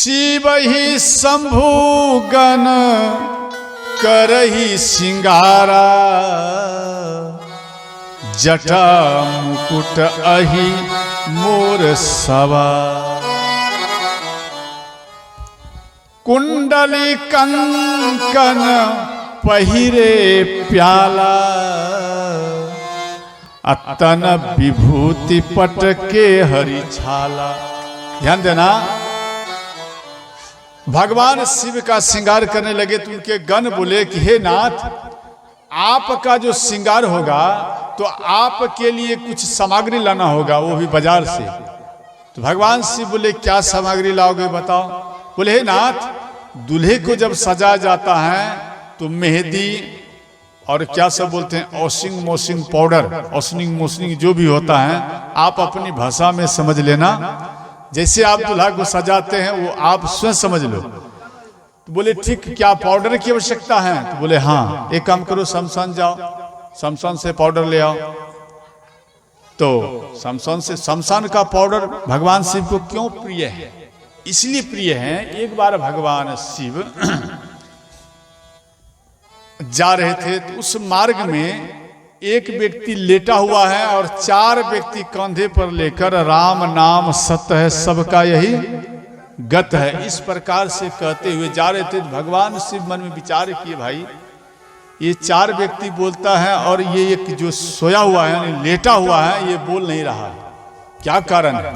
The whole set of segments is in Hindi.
शिव ही शंभु गण करही सिंगारा, जटा मुकुट अहि मोर सवा, कुंडली कंकन पहिरे प्याला, अतन विभूति पटके हरि छाला। ध्यान देना, भगवान शिव का श्रृंगार करने लगे तो उनके गण बोले कि हे नाथ, आपका जो श्रृंगार होगा तो आपके लिए कुछ सामग्री लाना होगा, वो भी बाजार से। तो भगवान शिव बोले क्या सामग्री लाओगे बताओ। बोले हे नाथ, दूल्हे को जब सजाया जाता है तो मेहंदी और क्या सब बोलते हैं, ऑसिंग मोसिंग पाउडर, ऑसनिंग मोसनिंग जो भी होता है आप अपनी भाषा में समझ लेना। जैसे आप दूल्हा को सजाते हैं वो आप स्वयं समझ लो। तो बोले ठीक, क्या पाउडर की आवश्यकता है? तो बोले हाँ, एक काम करो, शमशान जाओ, शमशान से पाउडर ले आओ। तो शमशान का पाउडर भगवान शिव को क्यों प्रिय है? इसलिए प्रिय है, एक बार भगवान शिव जा रहे थे तो उस मार्ग में एक व्यक्ति लेटा हुआ है और 4 व्यक्ति कंधे पर लेकर राम नाम सत्य है सबका यही गत है, इस प्रकार से कहते हुए जा रहे थे। भगवान शिव मन में विचार किए, भाई ये 4 व्यक्ति बोलता है और ये एक जो सोया हुआ है, लेटा हुआ है, ये बोल नहीं रहा है, क्या कारण है?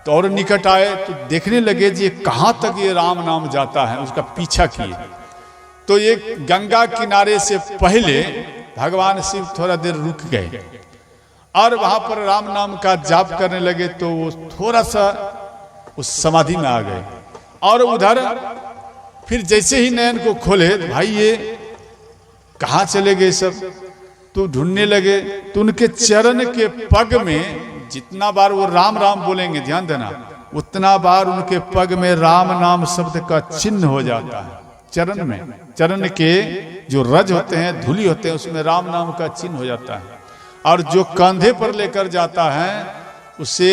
तो और निकट आए तो देखने लगे जी कहां तक ये राम नाम जाता है, उसका पीछा किए। तो ये गंगा किनारे से पहले भगवान शिव थोड़ा देर रुक गए और वहां पर राम नाम का जाप करने लगे। तो वो थोड़ा सा उस समाधि में आ गए और उधर फिर जैसे ही नयन को खोले तो भाई ये कहाँ चले गए सब, तो ढूंढने लगे। तो उनके चरण के पग में जितना बार वो राम राम बोलेंगे, ध्यान देना, उतना बार उनके पग में राम नाम शब्द का चिन्ह हो जाता है। चरण में, चरण के जो रज होते हैं, धूली होते हैं, उसमें राम नाम का चिन्ह हो जाता है। और जो कंधे पर लेकर जाता है उसे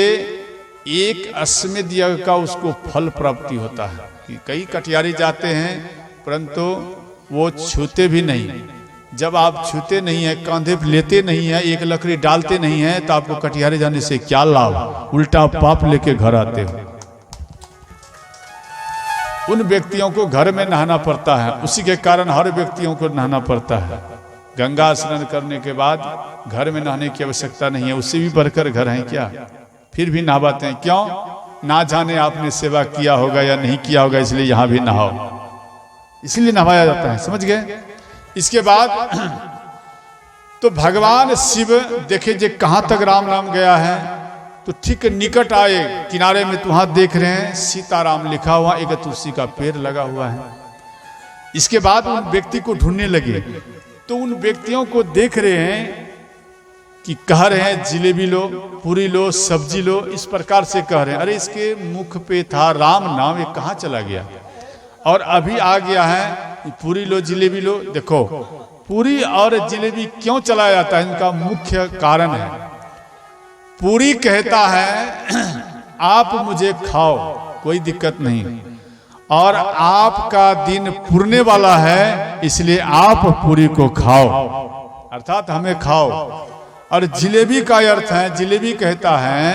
एक अश्वमेध यज्ञ का उसको फल प्राप्ति होता है। कि कई कटियारी जाते हैं परंतु वो छूते भी नहीं। जब आप छूते नहीं है, कंधे पर लेते नहीं है, एक लकड़ी डालते नहीं है, तो आपको कटियारे जाने से क्या लाभ, उल्टा पाप लेके घर आते हो। उन व्यक्तियों को घर में नहाना पड़ता है, उसी के कारण हर व्यक्तियों को नहाना पड़ता है। गंगा स्नान करने के बाद घर में नहाने की आवश्यकता नहीं है, उससे भी बढ़कर घर है क्या, फिर भी नहाते हैं। क्यों? ना जाने आपने सेवा किया होगा या नहीं किया होगा, इसलिए यहां भी नहाओ, इसलिए नहाया जाता है। समझ गए? इसके बाद तो भगवान शिव देखे जे कहां तक राम नाम गया है, तो ठीक निकट आए किनारे में, तो वहां देख रहे हैं सीताराम लिखा हुआ, एक तुलसी का पेड़ लगा हुआ है। इसके बाद उन व्यक्ति को ढूंढने लगे, तो उन व्यक्तियों को देख रहे हैं कि कह रहे हैं जिलेबी लो, पूरी लो, सब्जी लो, इस प्रकार से कह रहे हैं। अरे इसके मुख पे था राम नाम, ये कहाँ चला गया? और अभी आ गया है पूरी लो, जिलेबी लो। देखो पूरी और जिलेबी क्यों चलाया जाता है, इनका मुख्य कारण है। पूरी कहता है आप मुझे खाओ, कोई दिक्कत नहीं, और आपका दिन पुरने वाला है इसलिए आप पूरी को खाओ, अर्थात हमें खाओ। और जिलेबी का अर्थ है, जिलेबी कहता है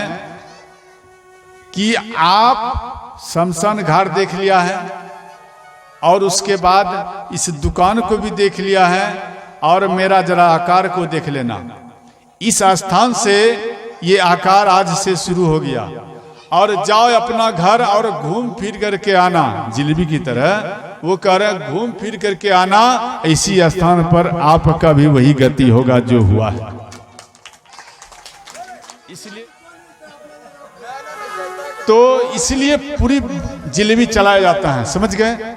कि आप शमशान घाट देख लिया है और उसके बाद इस दुकान को भी देख लिया है और मेरा जरा आकार को देख लेना। इस स्थान से ये आकार आज से शुरू हो गया और जाओ अपना घर और घूम फिर करके आना, जिलेबी की तरह वो कह रहे घूम फिर करके आना, इसी स्थान पर आपका भी वही गति होगा जो हुआ है। इसलिए तो इसलिए पूरी जिलेबी चलाया जाता है। समझ गए?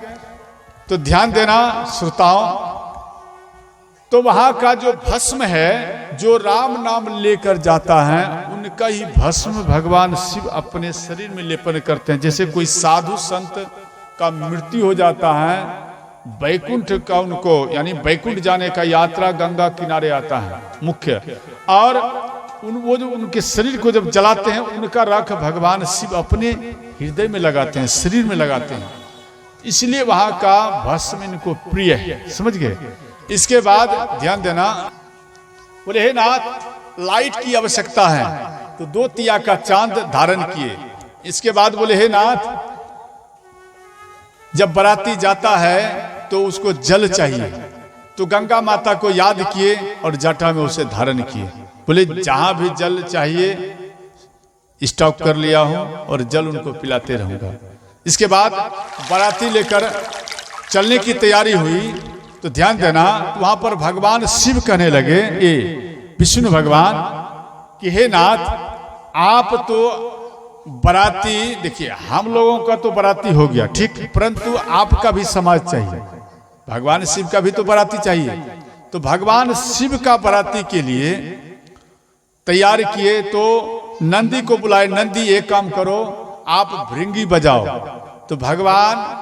तो ध्यान देना श्रोताओं, तो वहां का जो भस्म है, जो राम नाम लेकर जाता है, उनका ही भस्म भगवान शिव अपने शरीर में लेपन करते हैं। जैसे कोई साधु संत का मृत्यु हो जाता है, बैकुंठ का उनको यानी बैकुंठ जाने का यात्रा गंगा किनारे आता है मुख्य, और वो जो उनके शरीर को जब जलाते हैं, उनका राख भगवान शिव अपने हृदय में लगाते हैं, शरीर में लगाते हैं, इसलिए वहां का भस्म इनको प्रिय है। समझ गए? इसके बाद ध्यान देना, बोले हे नाथ लाइट की आवश्यकता है, तो 2 तिया का चांद धारण किए। इसके बाद बोले हे नाथ जब बराती जाता है तो उसको जल चाहिए, तो गंगा माता को याद किए और जटा में उसे धारण किए। बोले जहां भी जल चाहिए स्टॉक कर लिया हूं और जल उनको पिलाते रहूंगा। इसके बाद बाराती लेकर चलने की तैयारी हुई, तो ध्यान देना वहां पर भगवान शिव कहने लगे, ये विष्णु भगवान कि हे नाथ आप तो बाराती, देखिए हम लोगों का तो बाराती हो गया ठीक, परंतु आपका भी समाज चाहिए, भगवान शिव का भी तो बाराती चाहिए। तो भगवान शिव का बाराती के लिए तैयार किए, तो नंदी को बुलाए, नंदी एक काम करो आप भृंगी बजाओ। तो भगवान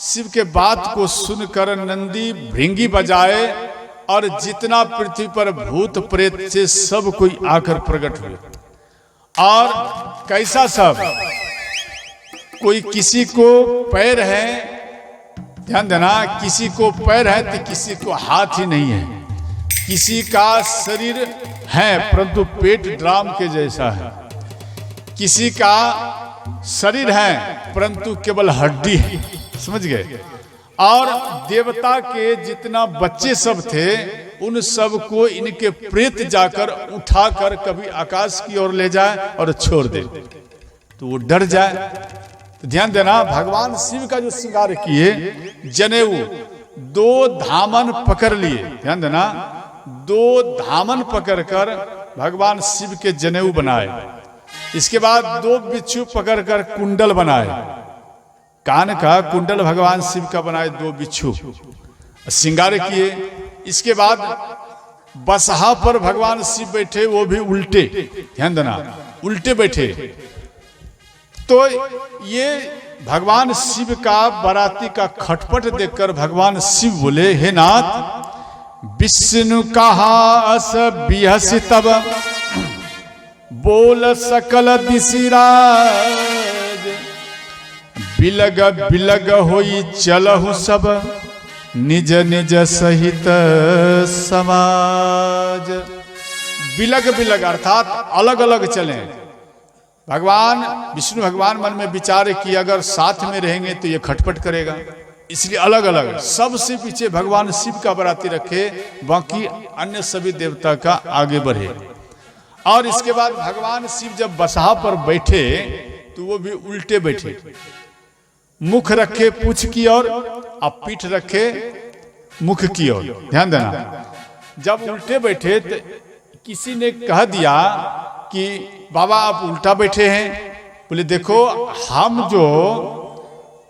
शिव के बात को सुनकर नंदी भृंगी बजाए और जितना पृथ्वी पर भूत प्रेत से सब कोई आकर प्रकट हुए। और कैसा सब, कोई किसी को पैर है, ध्यान देना, किसी को पैर है तो किसी को हाथ ही नहीं है, किसी का शरीर है परंतु पेट ड्राम के जैसा है, किसी का शरीर है परंतु केवल हड्डी है। समझ गए? और देवता के जितना बच्चे सब थे उन सब को इनके प्रेत जाकर उठाकर कभी आकाश की ओर ले जाए और छोड़ दे, तो वो डर जाए। तो ध्यान देना भगवान शिव का जो श्रृंगार किए, जनेऊ 2 धामन पकड़ लिए, ध्यान देना 2 धामन पकड़कर भगवान शिव के जनेऊ बनाए। इसके बाद 2 बिच्छू पकड़कर कुंडल बनाए, कान का कुंडल भगवान शिव का बनाए, 2 बिच्छू श्रृंगार किए। इसके बाद बसहा पर भगवान शिव बैठे, वो भी उल्टे, ध्यान देना उल्टे बैठे। तो ये भगवान शिव का बाराती का खटपट देखकर भगवान शिव बोले हे नाथ विष्णु कहा अस बिहस तब बोल सकल दिशिराज बिलग बिलग होई चलहु सब निज निज सहित समाज। बिलग बिलग अर्थात अलग अलग चले। भगवान विष्णु भगवान मन में विचार कि अगर साथ में रहेंगे तो ये खटपट करेगा, इसलिए अलग अलग, सबसे पीछे भगवान शिव का बाराती रखे, बाकी अन्य सभी देवता का आगे बढ़े। और इसके बाद भगवान शिव जब बसहा पर बैठे तो वो भी उल्टे बैठे, मुख रखे पूछ की ओर और पीठ रखे मुख की ओर। ध्यान देना जब उल्टे बैठे तो किसी ने कह दिया कि बाबा आप उल्टा बैठे हैं। बोले देखो हम जो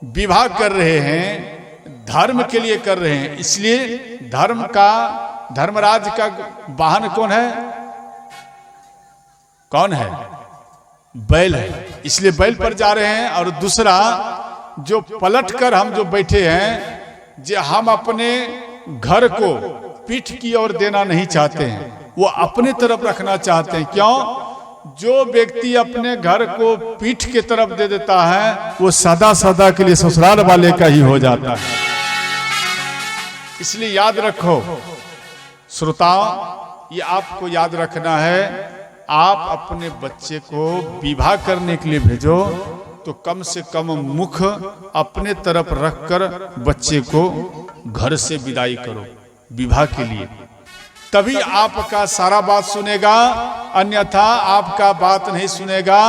विवाह कर रहे हैं धर्म के लिए कर रहे हैं, इसलिए धर्म का, धर्मराज का वाहन कौन है? कौन है? बैल है, इसलिए बैल पर जा रहे हैं। और दूसरा जो पलट कर हम जो बैठे हैं, जो हम अपने घर को पीठ की ओर देना नहीं चाहते हैं, वो अपने तरफ रखना चाहते हैं। क्यों? जो व्यक्ति अपने घर को पीठ के तरफ दे देता है वो सदा सदा के लिए ससुराल वाले का ही हो जाता है। इसलिए याद रखो श्रोताओ, ये आपको याद रखना है, आप अपने बच्चे को विवाह करने के लिए भेजो तो कम से कम मुख अपने तरफ रखकर बच्चे को घर से विदाई करो विवाह के लिए, तभी आपका सारा बात सुनेगा, अन्यथा आपका बात नहीं सुनेगा।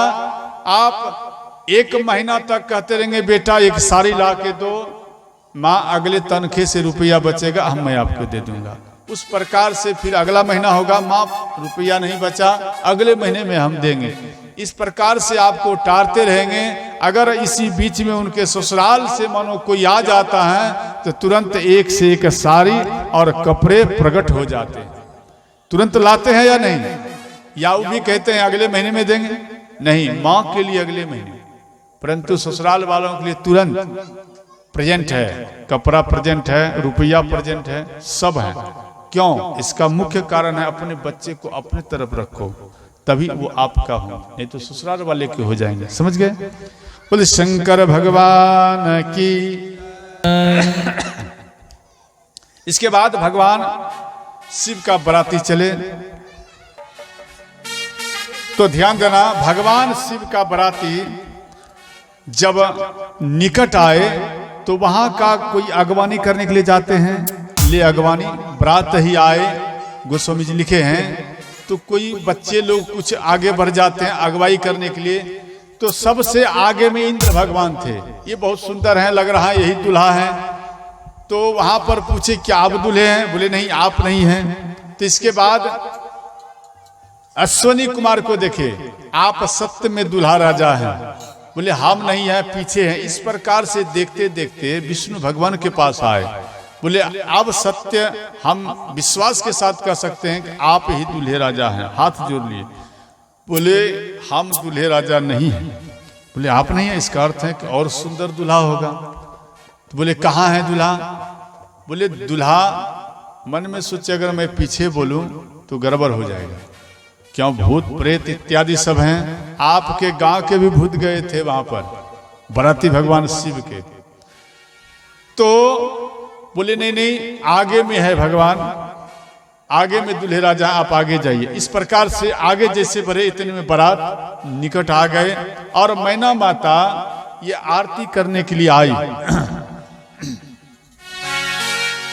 आप 1 महीना तक कहते रहेंगे बेटा एक साड़ी ला के दो, माँ अगले तनखे से रुपया बचेगा हम मैं आपको दे दूंगा। उस प्रकार से फिर अगला महीना होगा, माँ रुपया नहीं बचा अगले महीने में हम देंगे। इस प्रकार से आपको टारते रहेंगे। अगर इसी बीच में उनके ससुराल से मानो कोई आ जाता है तो तुरंत एक से एक साड़ी और कपड़े प्रकट हो जाते हैं। तुरंत लाते हैं या नहीं? या वो भी कहते हैं अगले महीने में देंगे? नहीं, माँ के लिए अगले महीने, परंतु ससुराल वालों के लिए तुरंत प्रेजेंट है, कपड़ा प्रेजेंट है, रुपया प्रेजेंट है, सब है। क्यों? इसका मुख्य कारण है अपने बच्चे को अपने तरफ रखो, तभी वो आपका हो, नहीं तो ससुराल वाले के हो जाएंगे। समझ गए? बोले शंकर भगवान की। इसके बाद भगवान शिव का बराती चले, तो ध्यान देना, भगवान शिव का बराती जब निकट आए तो वहां का कोई अगवानी करने के लिए जाते हैं, ले अगवानी, बरात ही आए, गोस्वामी जी लिखे हैं, तो कोई बच्चे लोग कुछ आगे बढ़ जाते हैं अगवाई करने के लिए, तो सबसे आगे में इंद्र भगवान थे। ये बहुत सुंदर हैं, लग रहा है यही दूल्हा है। तो वहां पर पूछे क्या आप दूल्हे हैं? बोले नहीं, आप नहीं हैं। तो इसके बाद अश्वनी कुमार को देखे, आप सत्य में दूल्हा राजा हैं। बोले हम नहीं हैं, पीछे हैं। इस प्रकार से देखते देखते विष्णु भगवान के पास आए। बोले अब सत्य हम विश्वास के साथ कह सकते हैं कि आप ही दूल्हे राजा हैं। हाथ जोड़ लिए। बोले हम दूल्हे राजा नहीं हैं। बोले आप नहीं हैं, इसका अर्थ है कि और सुंदर दूल्हा होगा। तो बोले कहाँ है दूल्हा? बोले दूल्हा मन में सोचे अगर मैं पीछे बोलूं तो गड़बड़ हो जाएगा, क्यों भूत प्रेत इत्यादि सब हैं। आपके गांव के भी भूत गए थे वहां पर, बराती भगवान शिव के। तो बोले नहीं नहीं, आगे में है भगवान, आगे में दूल्हे राजा, आप आगे जाइए। इस प्रकार से आगे जैसे बढ़े इतने में बारात निकट आ गए और मैना माता ये आरती करने के लिए आई।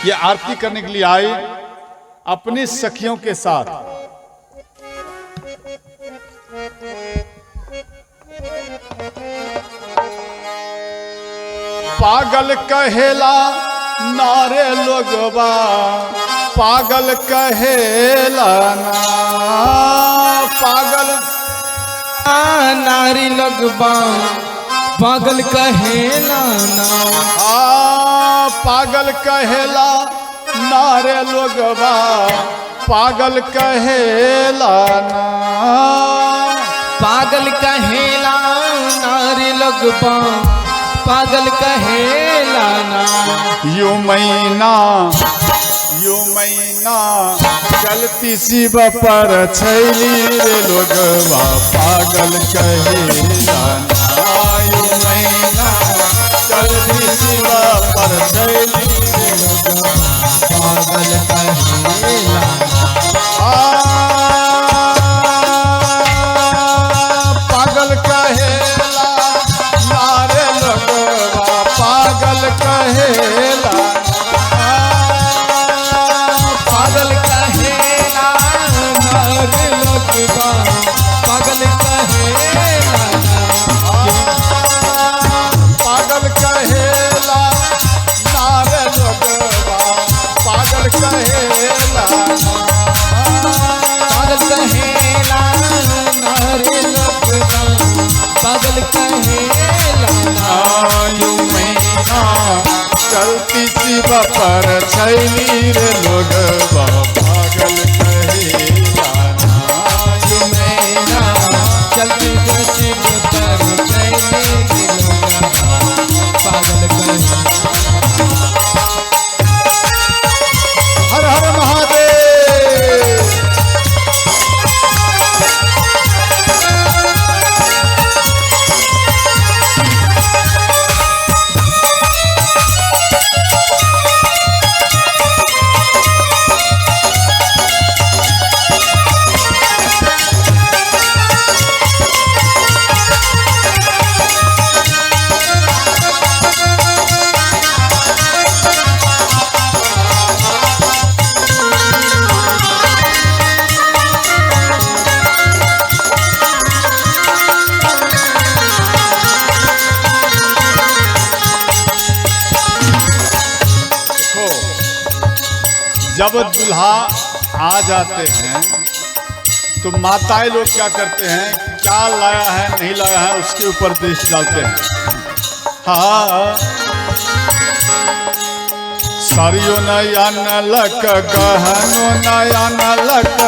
ये आरती करने के लिए आई अपने सखियों के साथ। पागल कहेला नारे लोगवा, पागल कहेला ना, पागल नारी लगबा, पागल कहेला ना, पागल कहेला नारे लोगवा, पागल कहेला ना, पागल कहेला नारी लगबा, पागल कहेला ना। यू मैना चलती शिव पर छैली रे लोगवा, पागल कहेला ना। यू मैना चलती शिव पर छैली रे लोगवा, पागल कहेला पागल कहेला नारे लोगवा, पागल कहेला, पागल कहेला नारी लगबा, पागल कहेला पागल कहेला नारे लोगवा, पागल कहेला, पागल कहेला नारी लगबा, पागल कहेला यू मैना चलती शिव पर छैली रे लोगवा, पागल कहेला, यू मैना चलती शिव पर छैली रे लोगवा, पागल कहेला। हर हर महादेव। जब दूल्हा आ जाते हैं तो माताएं लोग क्या करते हैं, क्या लाया है नहीं लाया है उसके ऊपर दृष्टि डालते हैं। हाँ, सारियो नया नलक गहनो नया नलक,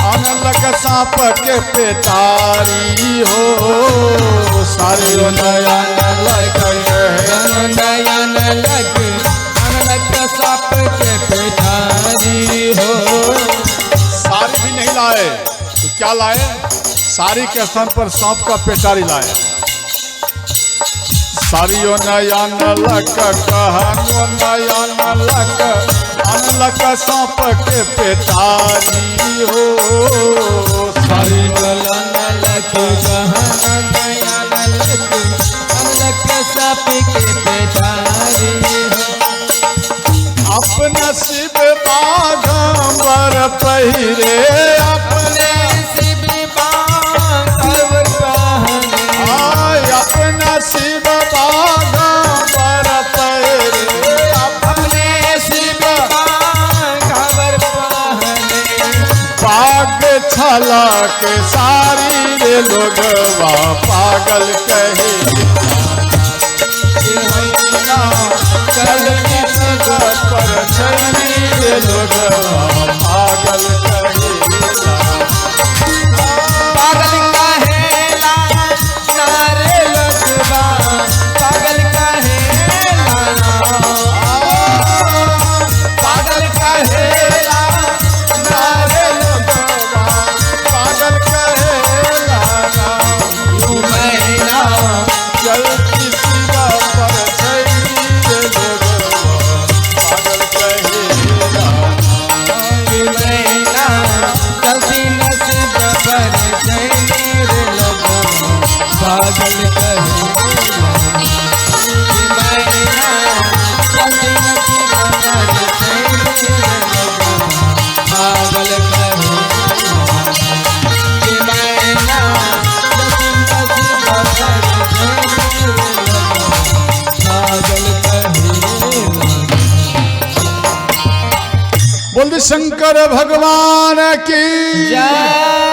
अनलक सांप के पेटारी हो। सारियो नया नलक गहनो नया नलक, अनलक सांप के पेटारी हो। सारी भी नहीं लाए तो क्या लाए? सारी के स्थान पर सांप का पेटारी लाया। सारियो नया नलक कहनो नया नलक अनलक सांप के पेटारी हो। सारी नलक गहना नया नलक अनलक सांप के पेटारी हो। अपना शिव बाघंबर पहिरे अपने शिव बाघंबर पहने अपना शिव बाघंबर पहिरे अपने शिव बाघंबर पहने पाग छला के सारी रे लोगवा पागल कहे चल पर छली रे लोगवा पागल कहे पागल कहेला नारे लगवा पागल कहेला पागल कहेला नारे लोगवा पागल कहेला मैना चलती शिवा पर छली रे लोगवा पागल कहेला मैना चलती नसीब पर चैनी रे लगवा पागल कहेला मैना चलती नसीब पर चैनी रे लगवा पागल कहेला मैना चलती नसीब पर चैनी रे लगवा पागल कहेला। बोल शंकर भगवान की जय।